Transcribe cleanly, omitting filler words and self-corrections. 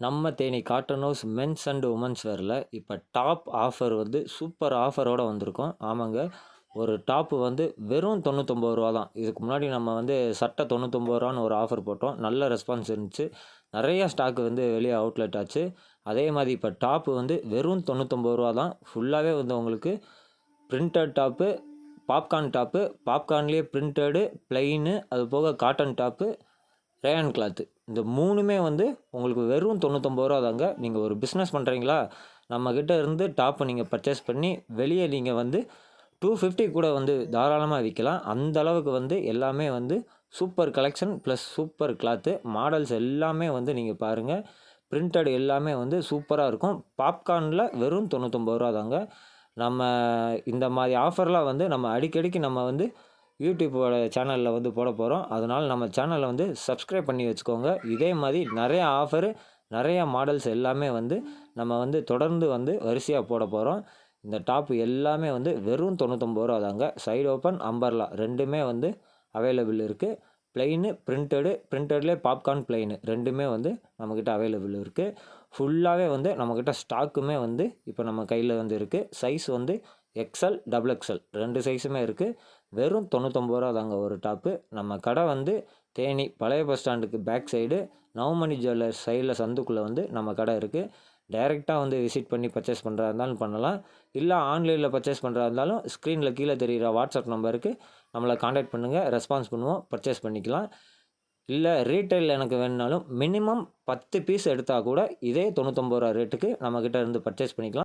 நம்ம Theni cotton house men's and women's வேரில் இப்போ டாப் ஆஃபர் வந்து சூப்பர் ஆஃபரோடு வந்திருக்கோம். ஆமாங்க, ஒரு டாப்பு வந்து வெறும் 99 ரூபா தான். இதுக்கு முன்னாடி நம்ம வந்து சட்டை 99 ரூபான்னு ஒரு ஆஃபர் போட்டோம். நல்ல ரெஸ்பான்ஸ் இருந்துச்சு. நிறைய ஸ்டாக்கு வந்து வெளியே அவுட்லெட் ஆச்சு. அதே மாதிரி இப்போ டாப்பு வந்து வெறும் 99 ரூபா தான். ஃபுல்லாகவே வந்து உங்களுக்கு பிரிண்டட் டாப்பு, பாப்கார்ன் டாப்பு, பாப்கார்ன்லேயே பிரிண்டடு, பிளெயினு, அது போக காட்டன் டாப்பு, ரேயான் கிளாத்து, இந்த மூணுமே வந்து உங்களுக்கு வெறும் 99 ரூபா தாங்க. நீங்கள் ஒரு பிஸ்னஸ் பண்ணுறீங்களா, நம்மக்கிட்ட இருந்து டாப்பை நீங்கள் பர்ச்சேஸ் பண்ணி வெளியே நீங்கள் வந்து 250 கூட வந்து தாராளமாக விற்கலாம். அந்த அளவுக்கு வந்து எல்லாமே வந்து super collection plus super cloth. Models எல்லாமே வந்து நீங்கள் பாருங்கள், பிரிண்டட் எல்லாமே வந்து சூப்பராக இருக்கும். பாப்கார்னில் வெறும் 99 ரூபா தாங்க. நம்ம இந்த மாதிரி ஆஃபர்லாம் வந்து நம்ம அடிக்கடிக்கு நம்ம வந்து யூடியூப்போட சேனலில் வந்து போட போகிறோம். அதனால் நம்ம சேனலை வந்து சப்ஸ்கிரைப் பண்ணி வச்சுக்கோங்க. இதே மாதிரி நிறைய ஆஃபரு, நிறைய மாடல்ஸ் எல்லாமே வந்து நம்ம வந்து தொடர்ந்து வந்து வரிசையாக போட போகிறோம். இந்த டாப்பு எல்லாமே வந்து வெறும் 99 ரூபா தாங்க. சைடு ஓப்பன், அம்பர்லா ரெண்டுமே வந்து அவைலபிள் இருக்குது. பிளெயினு, பிரிண்டட்லேயே பாப்கார்ன் பிளெயினு ரெண்டுமே வந்து நம்மக்கிட்ட அவைலபிள் இருக்குது. ஃபுல்லாகவே வந்து நம்மக்கிட்ட ஸ்டாக்குமே வந்து இப்போ நம்ம கையில் வந்து இருக்குது. சைஸ் வந்து எக்ஸ்எல், டபுள் எக்ஸ்எல் ரெண்டு சைஸுமே இருக்குது. வெறும் 99 ரூபா தாங்க ஒரு டாப்பு. நம்ம கடை வந்து தேனி பழைய பஸ் ஸ்டாண்டுக்கு பேக் சைடு நவமணி ஜுவல்லர்ஸ் சைடில் சந்துக்குள்ளே வந்து நம்ம கடை இருக்குது. டைரெக்டாக வந்து விசிட் பண்ணி பர்ச்சேஸ் பண்ணுறதா இருந்தாலும் பண்ணலாம். இல்லை ஆன்லைனில் பர்ச்சேஸ் பண்ணுறதா இருந்தாலும் ஸ்க்ரீனில் கீழே தெரிகிற வாட்ஸ்அப் நம்பருக்கு நம்மளை காண்டாக்ட் பண்ணுங்கள், ரெஸ்பான்ஸ் பண்ணுவோம், பர்ச்சேஸ் பண்ணிக்கலாம். இல்லை ரீட்டைல் எனக்கு வேணுனாலும் மினிமம் 10 பீஸ் எடுத்தால் கூட இதே 99 ரூபா ரேட்டுக்கு நம்மக்கிட்ட இருந்து பர்ச்சேஸ் பண்ணிக்கலாம்.